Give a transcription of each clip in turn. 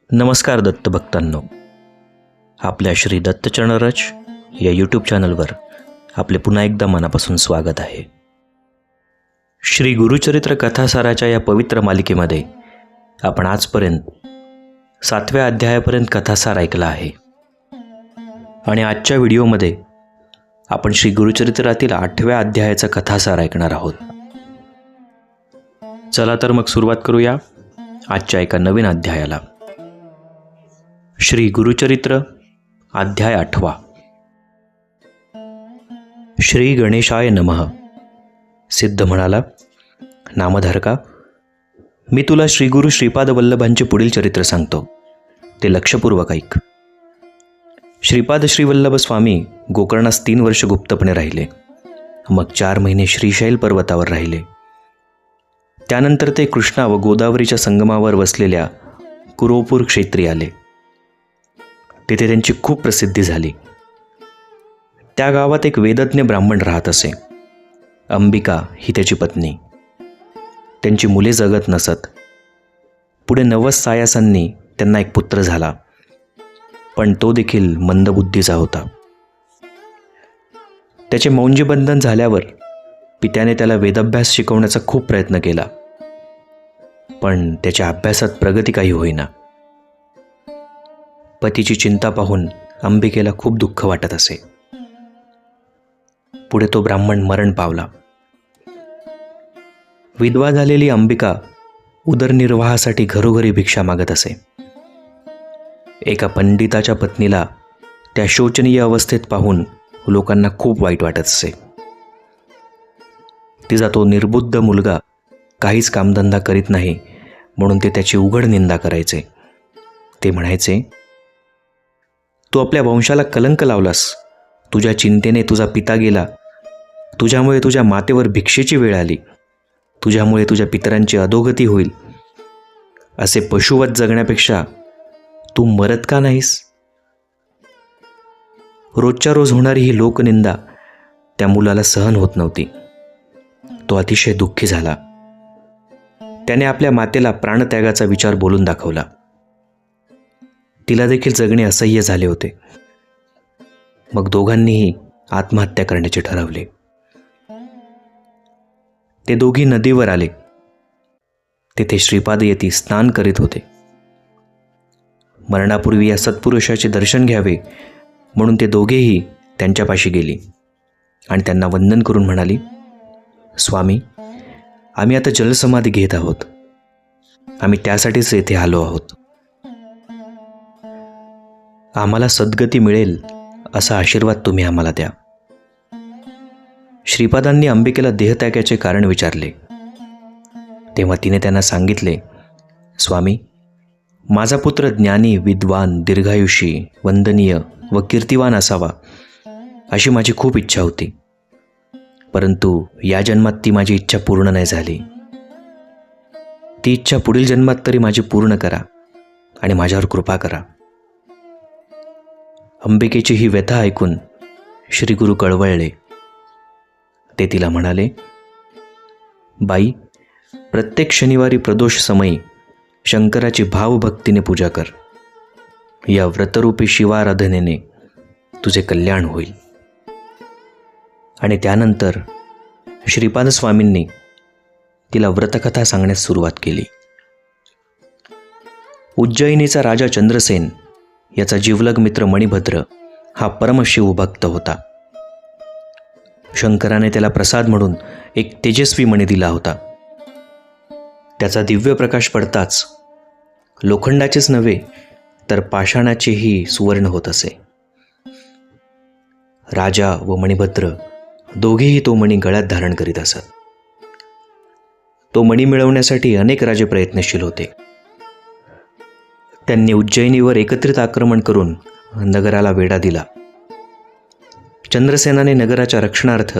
नमस्कार दत्त भक्तांनो, आपल्या श्री दत्त चरणरज या यूट्यूब चॅनलवर आपले पुन्हा एकदा मनापासून स्वागत आहे. श्री गुरुचरित्र कथासाराच्या या पवित्र मालिकेमध्ये आपण आजपर्यंत 7व्या अध्यायापर्यंत कथासार ऐकला आहे आणि आजच्या व्हिडिओमध्ये आपण श्री गुरुचरित्रातील 8व्या अध्यायाचा कथासार ऐकणार आहोत. चला तर मग सुरुवात करूया आजच्या एका नवीन अध्यायाला. श्री गुरुचरित्र अध्याय 8. श्री गणेशाय नमः. सिद्ध म्हणाला, नामधारका, मी तुला श्री गुरु श्रीपाद वल्लभांचे पुढील चरित्र सांगतो, ते लक्षपूर्वक ऐक. श्रीपाद श्रीवल्लभ स्वामी गोकर्णास 3 वर्ष गुप्तपणे राहिले. मग 4 महिने श्रीशैल पर्वतावर राहिले. त्यानंतर ते कृष्णा व गोदावरीच्या संगमावर वसलेल्या कुरोपूर क्षेत्री आले. तिथे त्यांची खूप प्रसिद्धी झाली. त्या गावात एक वेदज्ञ ब्राह्मण राहत असे. अंबिका ही त्याची पत्नी. त्यांची मुले जगत नसत. पुढे 90 सायासांनी त्यांना एक पुत्र झाला, पण तो देखील मंदबुद्धीचा होता. त्याचे मौंजीबंधन झाल्यावर पित्याने त्याला वेदाभ्यास शिकवण्याचा खूप प्रयत्न केला, पण त्याच्या अभ्यासात प्रगती काही होईना. पतीची चिंता पाहून अंबिकेला खूप दुःख वाटत असे. पुढे तो ब्राह्मण मरण पावला. विधवा झालेली अंबिका उदरनिर्वाहासाठी घरोघरी भिक्षा मागत असे. एका पंडिताच्या पत्नीला त्या शोचनीय अवस्थेत पाहून लोकांना खूप वाईट वाटत असे. तिचा तो निर्बुद्ध मुलगा काहीच कामधंदा करीत नाही म्हणून ते त्याची उघड निंदा करायचे. ते म्हणायचे, तू आपल्या वंशाला कलंक लावलास. तुझ्या चिंतेने तुझा पिता गेला. तुझ्यामुळे तुझ्या मातेवर भिक्षेची वेळ आली. तुझ्यामुळे तुझ्या पितरांची अधोगती होईल. असे पशुवत जगण्यापेक्षा तू मरत का नाहीस? रोजच्या रोज होणारी ही लोकनिंदा त्या मुलाला सहन होत नव्हती. तो अतिशय दुःखी झाला. त्याने आपल्या मातेला प्राणत्यागाचा विचार बोलून दाखवला. तिला देखील जगणे असह्य झाले होते. मग दोघांनीही आत्महत्या करण्याचे ठरवले. ते दोघी नदीवर आले. तेथे श्रीपाद येती स्नान करीत होते. मरणापूर्वी या सत्पुरुषाचे दर्शन घ्यावे म्हणून ते दोघेही त्यांच्यापाशी गेली आणि त्यांना वंदन करून म्हणाली, स्वामी, आम्ही आता जलसमाधी घेत आहोत. आम्ही त्यासाठीच येथे आलो आहोत. आम्हाला सद्गती मिळेल असा आशीर्वाद तुम्ही आम्हाला द्या. श्रीपादांनी अंबिकेला देहत्यागाचे कारण विचारले. तेव्हा तिने त्यांना सांगितले, स्वामी, माझा पुत्र ज्ञानी, विद्वान, दीर्घायुषी, वंदनीय व कीर्तिवान असावा अशी माझी खूप इच्छा होती. परंतु या जन्मात ती माझी इच्छा पूर्ण नाही झाली. ती इच्छा पुढील जन्मात तरी माझी पूर्ण करा आणि माझ्यावर कृपा करा. अंबिकेची ही व्यथा ऐकून श्रीगुरु कळवळले. ते तिला म्हणाले, बाई, प्रत्येक शनिवारी प्रदोष समयी शंकराची भावभक्तीने पूजा कर. या व्रतरूपी शिवाराधनेने तुझे कल्याण होईल. आणि त्यानंतर श्रीपाद स्वामींनी तिला व्रतकथा सांगण्यास सुरुवात केली. उज्जयिनीचा राजा चंद्रसेन याचा जिवलग मित्र मणिभद्र हा परमशिवभक्त होता. शंकराने त्याला प्रसाद म्हणून एक तेजस्वी मणी दिला होता. त्याचा दिव्य प्रकाश पडताच लोखंडाचेच नव्हे तर पाषाणाचेही सुवर्ण होत असे. राजा व मणिभद्र दोघेही तो मणी गळ्यात धारण करीत असत. तो मणी मिळवण्यासाठी अनेक राजे प्रयत्नशील होते. त्यांनी उज्जयिनीवर एकत्रित आक्रमण करून नगराला वेढा दिला. चंद्रसेनाने नगराच्या रक्षणार्थ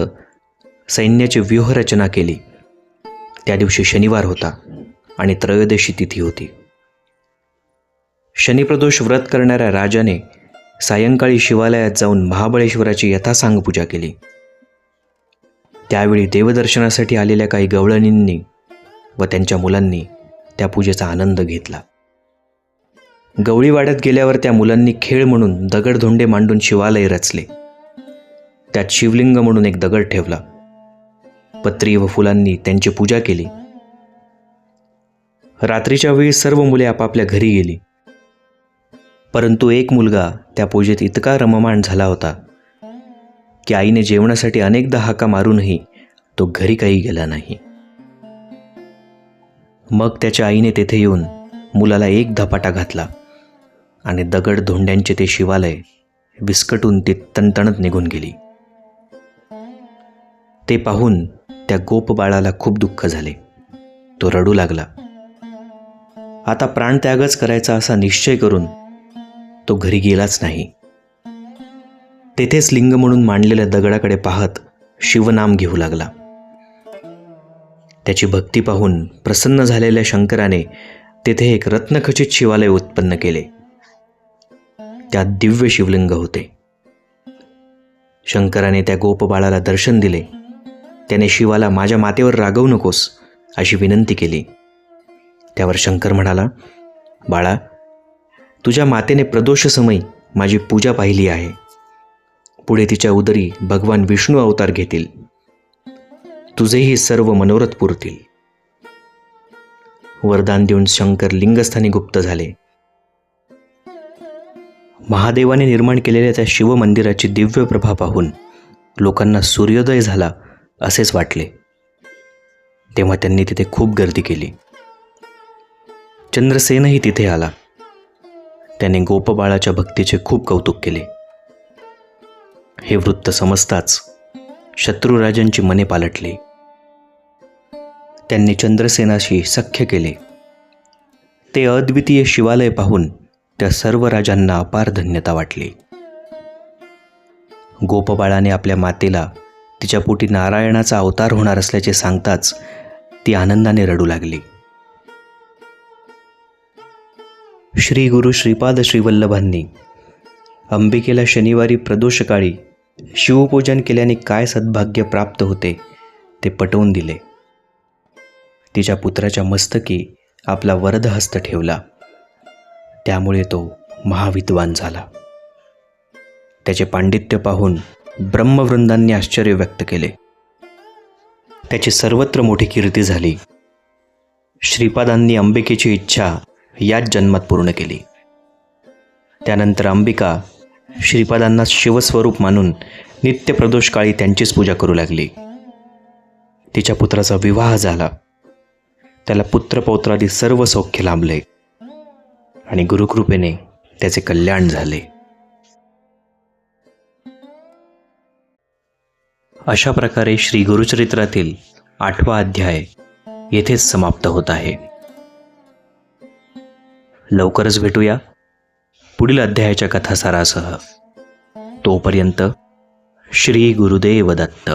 सैन्याची व्यूहरचना केली. त्या दिवशी शनिवार होता आणि त्रयोदशी तिथी होती. शनिप्रदोष व्रत करणाऱ्या राजाने सायंकाळी शिवालयात जाऊन महाबळेश्वराची यथासांग पूजा केली. त्यावेळी देवदर्शनासाठी आलेल्या काही गवळणींनी व त्यांच्या मुलांनी त्या पूजेचा आनंद घेतला. गवळीवाड्यात गेल्यावर त्या मुलांनी खेळ म्हणून दगडधोंडे मांडून शिवालय रचले. त्यात शिवलिंग म्हणून एक दगड ठेवला. पत्री व फुलांनी त्यांची पूजा केली. रात्रीच्या वेळी सर्व मुले आपापल्या घरी गेली. परंतु एक मुलगा त्या पूजेत इतका रममाण झाला होता की आईने जेवणासाठी अनेकदा हाका मारूनही तो घरी काही गेला नाही. मग त्याच्या आईने तेथे येऊन मुलाला एक धपाटा घातला आणि दगड धोंड्यांचे ते शिवालय विस्कटून ती तणतणत निघून गेली. ते पाहून त्या गोप बाळाला खूप दुःख झाले. तो रडू लागला. आता प्राणत्यागच करायचा असा निश्चय करून तो घरी गेलाच नाही. तेथेच लिंग म्हणून मांडलेल्या दगडाकडे पाहत शिवनाम घेऊ लागला. त्याची भक्ती पाहून प्रसन्न झालेल्या शंकराने तेथे एक रत्नखचित शिवालय उत्पन्न केले. त्यात दिव्य शिवलिंग होते. शंकराने त्या गोपबाळाला दर्शन दिले. त्याने शिवाला माझ्या मातेवर रागवू नकोस अशी विनंती केली. त्यावर शंकर म्हणाला, बाळा, तुझ्या मातेने प्रदोषसमयी माझी पूजा पाहिली आहे. पुढे तिच्या उदरी भगवान विष्णू अवतार घेतील. तुझेही सर्व मनोरथ पुरतील. वरदान देऊन शंकर लिंगस्थानी गुप्त झाले. महादेवाने निर्माण केलेल्या त्या शिवमंदिराची दिव्य प्रभा पाहून लोकांना सूर्योदय झाला असेच वाटले. तेव्हा त्यांनी तिथे खूप गर्दी केली. चंद्रसेनही तिथे आला. त्याने गोपबाळाच्या भक्तीचे खूप कौतुक केले. हे वृत्त समजताच शत्रुराजांची मने पालटली. त्यांनी चंद्रसेनाशी सख्य केले. ते अद्वितीय शिवालय पाहून त्या सर्व राजांना अपार धन्यता वाटली. गोपबाळाने आपल्या मातेला तिच्या पोटी नारायणाचा अवतार होणार असल्याचे सांगताच ती आनंदाने रडू लागली. श्री गुरु श्रीपाद श्रीवल्लभांनी अंबिकेला शनिवारी प्रदोषकाळी शिवपूजन केल्याने काय सद्भाग्य प्राप्त होते ते पटवून दिले. तिच्या पुत्राच्या मस्तकी आपला वरदहस्त ठेवला. त्यामुळे तो महाविद्वान झाला. त्याचे पांडित्य पाहून ब्रह्मवृंदांनी आश्चर्य व्यक्त केले. त्याची सर्वत्र मोठी कीर्ती झाली. श्रीपादांनी अंबिकेची इच्छा याच जन्मात पूर्ण केली. त्यानंतर अंबिका श्रीपादांना शिवस्वरूप मानून नित्य प्रदोषकाळी त्यांचीच पूजा करू लागली. तिच्या पुत्राचा विवाह झाला. त्याला पुत्रपौत्रादी सर्व सौख्य लाभले आणि गुरुकृपेने त्याचे कल्याण झाले. अशा प्रकारे श्री गुरुचरित्रातील 8वा अध्याय येथेच समाप्त होत आहे. लवकरच भेटूया पुढील अध्यायाच्या कथासारासह. तोपर्यंत श्री गुरुदेव दत्त.